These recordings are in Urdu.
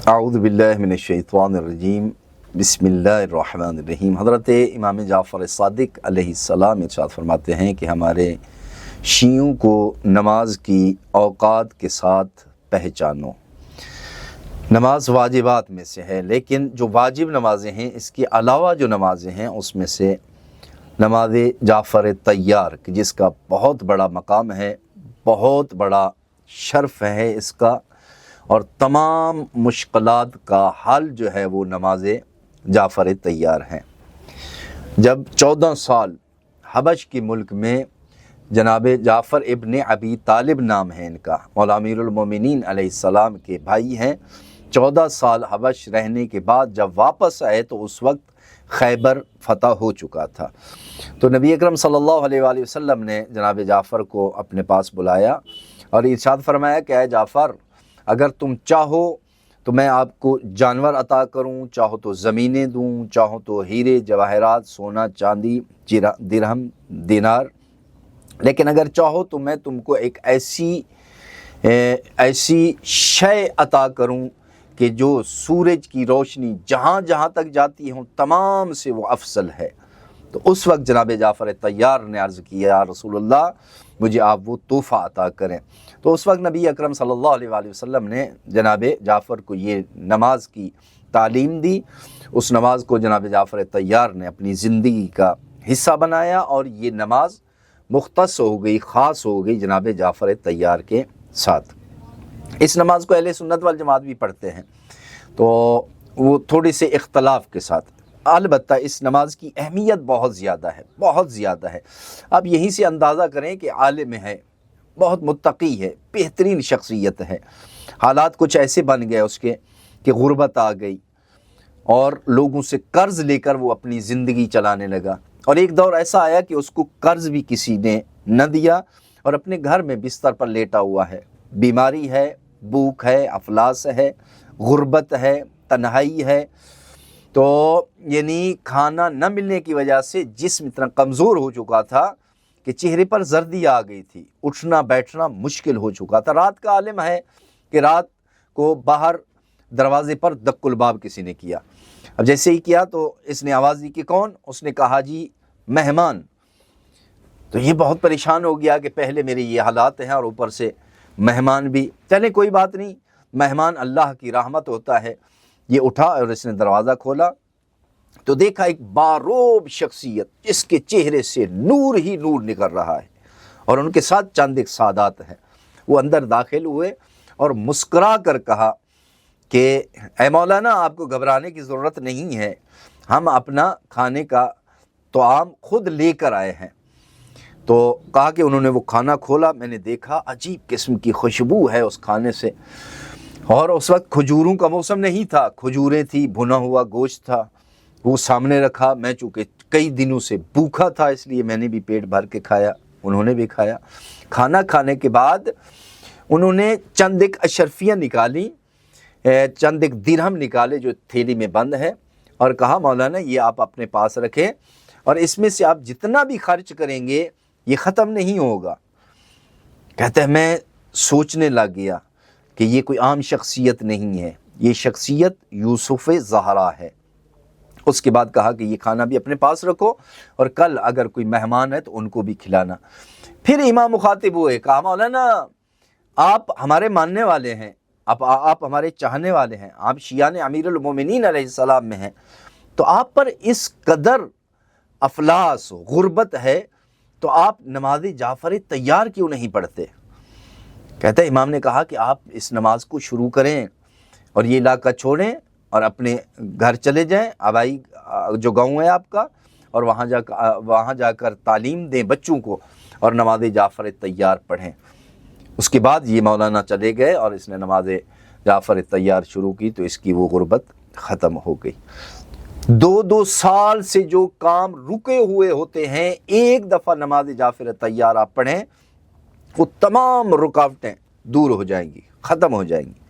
اعوذ باللہ من الشیطان الرجیم بسم اللہ الرحمن الرحیم۔ حضرت امام جعفر صادق علیہ السلام ارشاد فرماتے ہیں کہ ہمارے شیعوں کو نماز کی اوقات کے ساتھ پہچانو۔ نماز واجبات میں سے ہے، لیکن جو واجب نمازیں ہیں اس کے علاوہ جو نمازیں ہیں اس میں سے نماز جعفر طیار جس کا بہت بڑا مقام ہے، بہت بڑا شرف ہے اس کا، اور تمام مشکلات کا حل جو ہے وہ نماز جعفر طیار ہیں۔ جب 14 سال حبش کے ملک میں جناب جعفر ابن ابی طالب نام ہے ان کا، مولا امیر المومنین علیہ السلام کے بھائی ہیں، 14 سال حبش رہنے کے بعد جب واپس آئے تو اس وقت خیبر فتح ہو چکا تھا۔ تو نبی اکرم صلی اللہ علیہ وآلہ وسلم نے جناب جعفر کو اپنے پاس بلایا اور ارشاد فرمایا کہ اے جعفر، اگر تم چاہو تو میں آپ کو جانور عطا کروں، چاہو تو زمینیں دوں، چاہو تو ہیرے جواہرات، سونا چاندی، درہم دینار، لیکن اگر چاہو تو میں تم کو ایک ایسی شے عطا کروں کہ جو سورج کی روشنی جہاں جہاں تک جاتی ہوں تمام سے وہ افضل ہے۔ تو اس وقت جناب جعفر طیار نے عرض کیا یا رسول اللہ مجھے آپ وہ تحفہ عطا کریں۔ تو اس وقت نبی اکرم صلی اللہ علیہ وآلہ وسلم نے جناب جعفر کو یہ نماز کی تعلیم دی۔ اس نماز کو جناب جعفر طیار نے اپنی زندگی کا حصہ بنایا اور یہ نماز مختص ہو گئی، خاص ہو گئی جناب جعفر طیار کے ساتھ۔ اس نماز کو اہل سنت والجماعت بھی پڑھتے ہیں، تو وہ تھوڑے سے اختلاف کے ساتھ، البتہ اس نماز کی اہمیت بہت زیادہ ہے، بہت زیادہ ہے۔ آپ یہیں سے اندازہ کریں کہ عالم ہے، بہت متقی ہے، بہترین شخصیت ہے، حالات کچھ ایسے بن گئے اس کے کہ غربت آ گئی اور لوگوں سے قرض لے کر وہ اپنی زندگی چلانے لگا، اور ایک دور ایسا آیا کہ اس کو قرض بھی کسی نے نہ دیا اور اپنے گھر میں بستر پر لیٹا ہوا ہے، بیماری ہے، بھوک ہے، افلاس ہے، غربت ہے، تنہائی ہے، تو یعنی کھانا نہ ملنے کی وجہ سے جسم اتنا کمزور ہو چکا تھا کہ چہرے پر زردی آ گئی تھی، اٹھنا بیٹھنا مشکل ہو چکا تھا۔ رات کا عالم ہے کہ رات کو باہر دروازے پر دق الباب کسی نے کیا، اب جیسے ہی کیا تو اس نے آواز دی کہ کون؟ اس نے کہا جی مہمان۔ تو یہ بہت پریشان ہو گیا کہ پہلے میرے یہ حالات ہیں اور اوپر سے مہمان بھی، چلے کوئی بات نہیں، مہمان اللہ کی رحمت ہوتا ہے۔ یہ اٹھا اور اس نے دروازہ کھولا تو دیکھا ایک باروب شخصیت جس کے چہرے سے نور ہی نور نکل رہا ہے، اور ان کے ساتھ چند ایک سادات ہیں۔ وہ اندر داخل ہوئے اور مسکرا کر کہا کہ اے مولانا، آپ کو گھبرانے کی ضرورت نہیں ہے، ہم اپنا کھانے کا طعام خود لے کر آئے ہیں۔ تو کہا کہ انہوں نے وہ کھانا کھولا، میں نے دیکھا عجیب قسم کی خوشبو ہے اس کھانے سے، اور اس وقت کھجوروں کا موسم نہیں تھا، کھجوریں تھی، بھنا ہوا گوشت تھا، وہ سامنے رکھا۔ میں چونکہ کئی دنوں سے بھوکا تھا اس لیے میں نے بھی پیٹ بھر کے کھایا، انہوں نے بھی کھایا۔ کھانا کھانے کے بعد انہوں نے چند ایک اشرفیاں نکالی، چند ایک درہم نکالے جو تھیلی میں بند ہے، اور کہا مولانا یہ آپ اپنے پاس رکھیں، اور اس میں سے آپ جتنا بھی خرچ کریں گے یہ ختم نہیں ہوگا۔ کہتے ہیں میں سوچنے لگ گیا کہ یہ کوئی عام شخصیت نہیں ہے، یہ شخصیت یوسف زہرا ہے۔ اس کے بعد کہا کہ یہ کھانا بھی اپنے پاس رکھو اور کل اگر کوئی مہمان ہے تو ان کو بھی کھلانا۔ پھر امام مخاطب ہوئے، کہا مولانا آپ ہمارے ماننے والے ہیں، آپ ہمارے چاہنے والے ہیں، آپ شیعان امیر المومنین علیہ السلام میں ہیں، تو آپ پر اس قدر افلاس غربت ہے تو آپ نماز جعفر طیار کیوں نہیں پڑھتے؟ کہتا ہے امام نے کہا کہ آپ اس نماز کو شروع کریں اور یہ علاقہ چھوڑیں اور اپنے گھر چلے جائیں، آبائی جو گاؤں ہے آپ کا، اور وہاں جا کر تعلیم دیں بچوں کو اور نماز جعفر طیار پڑھیں۔ اس کے بعد یہ مولانا چلے گئے اور اس نے نماز جعفر طیار شروع کی تو اس کی وہ غربت ختم ہو گئی۔ 2 سال سے جو کام رکے ہوئے ہوتے ہیں، ایک دفعہ نماز جعفر طیار آپ پڑھیں، وہ تمام رکاوٹیں دور ہو جائیں گی، ختم ہو جائیں گی۔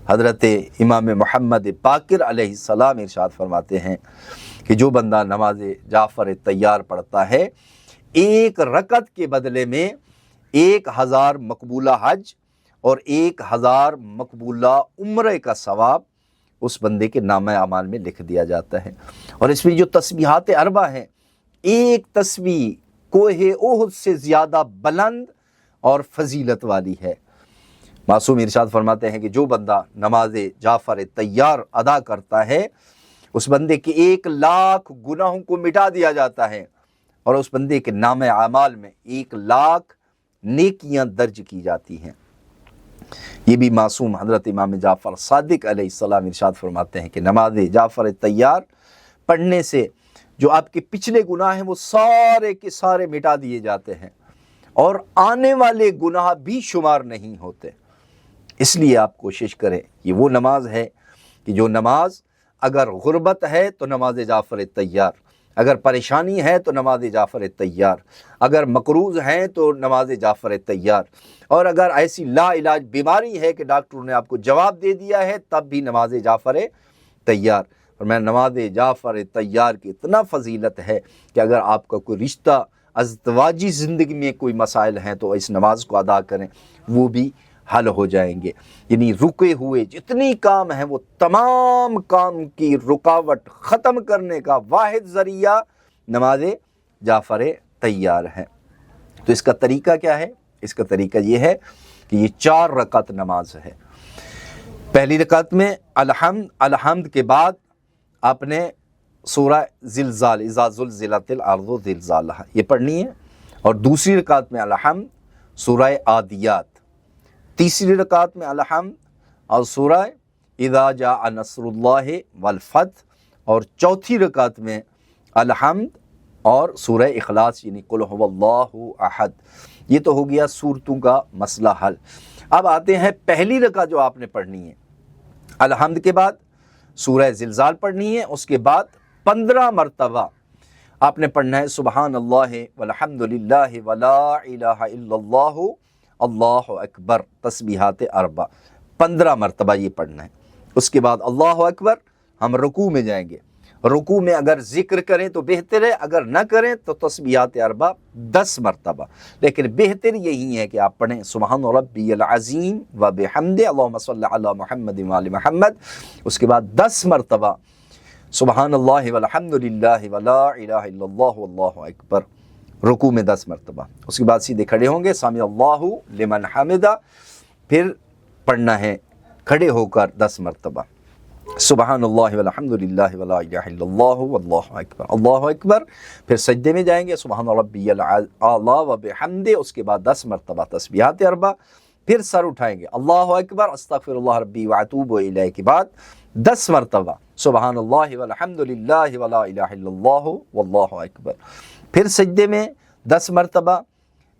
حضرت امام محمد باقر علیہ السلام ارشاد فرماتے ہیں کہ جو بندہ نماز جعفر طیار پڑھتا ہے، ایک رکعت کے بدلے میں 1000 مقبولہ حج اور 1000 مقبولہ عمرے کا ثواب اس بندے کے نامہ اعمال میں لکھ دیا جاتا ہے۔ اور اس میں جو تسبیحات اربع ہیں، ایک تسبیح کوہ احد سے زیادہ بلند اور فضیلت والی ہے۔ معصوم ارشاد فرماتے ہیں کہ جو بندہ نماز جعفر طیار ادا کرتا ہے، اس بندے کے 1,00,000 گناہوں کو مٹا دیا جاتا ہے، اور اس بندے کے نامہ اعمال میں 1,00,000 نیکیاں درج کی جاتی ہیں۔ یہ بھی معصوم حضرت امام جعفر صادق علیہ السلام ارشاد فرماتے ہیں کہ نماز جعفر طیار پڑھنے سے جو آپ کے پچھلے گناہ ہیں وہ سارے کے سارے مٹا دیے جاتے ہیں، اور آنے والے گناہ بھی شمار نہیں ہوتے۔ اس لیے آپ کوشش کریں، یہ وہ نماز ہے کہ جو نماز اگر غربت ہے تو نماز جعفر طیار، اگر پریشانی ہے تو نماز جعفر طیار، اگر مقروض ہیں تو نماز جعفر طیار، اور اگر ایسی لا علاج بیماری ہے کہ ڈاکٹروں نے آپ کو جواب دے دیا ہے تب بھی نماز جعفر طیار۔ اور میں نماز جعفر طیار کی اتنا فضیلت ہے کہ اگر آپ کا کوئی رشتہ ازدواجی زندگی میں کوئی مسائل ہیں تو اس نماز کو ادا کریں، وہ بھی حل ہو جائیں گے۔ یعنی رکے ہوئے جتنی کام ہیں وہ تمام کام کی رکاوٹ ختم کرنے کا واحد ذریعہ نماز جعفر طیار ہے۔ تو اس کا طریقہ کیا ہے؟ اس کا طریقہ یہ ہے کہ یہ 4 رکعت نماز ہے۔ پہلی رکعت میں الحمد کے بعد آپ نے سورہ زلزال اذا زلزلت الارض زلزالها یہ پڑھنی ہے، اور دوسری رکعت میں الحمد، سورہ عادیات، تیسری رکعت میں الحمد اور سورہ اذا جاء نصر اللہ والفتح، اور چوتھی رکعت میں الحمد اور سورہ اخلاص یعنی قل هو اللہ احد۔ یہ تو ہو گیا سورتوں کا مسئلہ حل۔ اب آتے ہیں پہلی رکعت جو آپ نے پڑھنی ہے، الحمد کے بعد سورہ زلزال پڑھنی ہے، اس کے بعد 15 مرتبہ آپ نے پڑھنا ہے سبحان اللہ والحمد للہ ولا الہ الا اللہ اللہ اکبر، تسبیحات اربع 15 مرتبہ یہ پڑھنا ہے۔ اس کے بعد اللہ اکبر ہم رکوع میں جائیں گے، رکوع میں اگر ذکر کریں تو بہتر ہے، اگر نہ کریں تو تسبیحات اربع 10 مرتبہ، لیکن بہتر یہی ہے کہ آپ پڑھیں سبحان ربی العظیم و بحمدہ اللہم صلی علی محمد و آل محمد، اس کے بعد 10 مرتبہ سبحان اللہ والحمد للہ ولا الہ الا اللہ واللہ اکبر، رکوع میں 10 مرتبہ۔ اس کے بعد سیدھے کھڑے ہوں گے سامع اللہ لمن حمدہ، پھر پڑھنا ہے کھڑے ہو کر 10 مرتبہ سبحان اللہ والحمد للہ ولا الہ الا اللہ واللہ اکبر، اللہ اکبر، پھر سجدے میں جائیں گے سبحان ربی الاعلی و بحمدہ، اس کے بعد 10 مرتبہ تسبیحات اربع، پھر سر اٹھائیں گے اللہ اکبر استغفر اللہ ربی واتوب الیہ کے بعد 10 مرتبہ سبحان اللہ والحمد للہ ولا الہ الا اللہ واللہ اکبر، پھر سجدے میں 10 مرتبہ،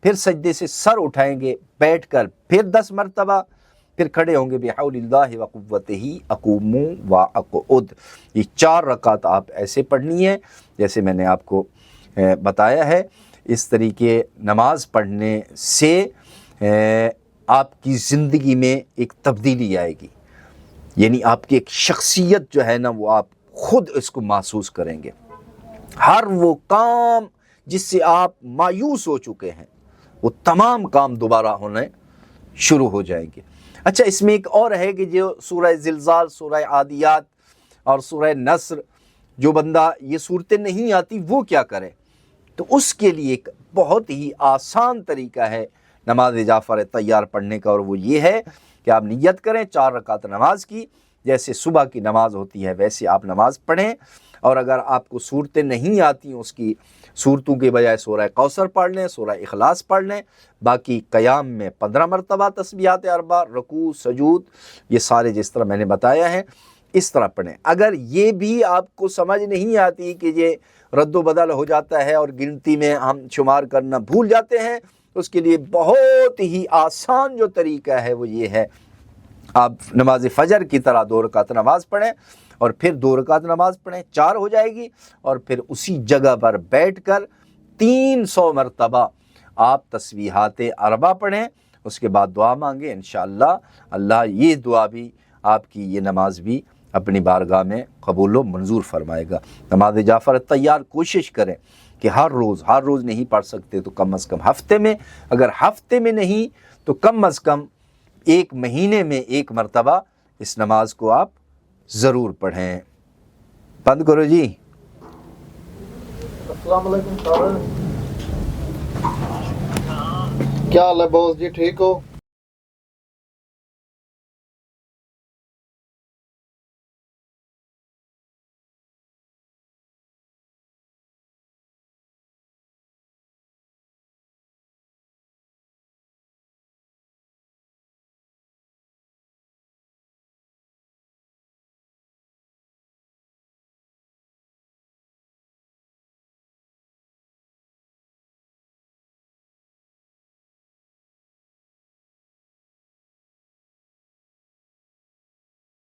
پھر سجدے سے سر اٹھائیں گے بیٹھ کر پھر 10 مرتبہ، پھر کھڑے ہوں گے بحول اللہ وقوتہ اقوم واقعد۔ یہ 4 رکعت آپ ایسے پڑھنی ہے جیسے میں نے آپ کو بتایا ہے۔ اس طریقے نماز پڑھنے سے آپ کی زندگی میں ایک تبدیلی آئے گی، یعنی آپ کی ایک شخصیت جو ہے نا وہ آپ خود اس کو محسوس کریں گے۔ ہر وہ کام جس سے آپ مایوس ہو چکے ہیں وہ تمام کام دوبارہ ہونے شروع ہو جائیں گے۔ اچھا، اس میں ایک اور ہے کہ جو سورہ زلزال، سورہ عادیات اور سورہ نصر، جو بندہ یہ صورتیں نہیں آتی وہ کیا کرے؟ تو اس کے لیے ایک بہت ہی آسان طریقہ ہے نماز جعفر طیار پڑھنے کا، اور وہ یہ ہے کہ آپ نیت کریں 4 رکعت نماز کی، جیسے صبح کی نماز ہوتی ہے ویسے آپ نماز پڑھیں، اور اگر آپ کو صورتیں نہیں آتی اس کی صورتوں کے بجائے سورہ کوثر پڑھ لیں، سورہ اخلاص پڑھ لیں، باقی قیام میں 15 مرتبہ تسبیحات اربع، رکوع، سجود، یہ سارے جس طرح میں نے بتایا ہے اس طرح پڑھیں۔ اگر یہ بھی آپ کو سمجھ نہیں آتی کہ یہ رد و بدل ہو جاتا ہے اور گنتی میں ہم شمار کرنا بھول جاتے ہیں، اس کے لیے بہت ہی آسان جو طریقہ ہے وہ یہ ہے، آپ نماز فجر کی طرح 2 رکعت نماز پڑھیں اور پھر 2 رکعت نماز پڑھیں، 4 ہو جائے گی، اور پھر اسی جگہ پر بیٹھ کر 300 مرتبہ آپ تسبیحات اربع پڑھیں، اس کے بعد دعا مانگیں، انشاءاللہ اللہ یہ دعا بھی آپ کی یہ نماز بھی اپنی بارگاہ میں قبول و منظور فرمائے گا۔ نماز جعفر طیار کوشش کریں کہ ہر روز نہیں پڑھ سکتے تو کم از کم ہفتے میں، اگر ہفتے میں نہیں تو کم از کم 1 مہینے میں 1 مرتبہ اس نماز کو آپ ضرور پڑھیں. بند کرو جی. السلام علیکم سر. کیا حال ہے باس جی, ٹھیک ہو؟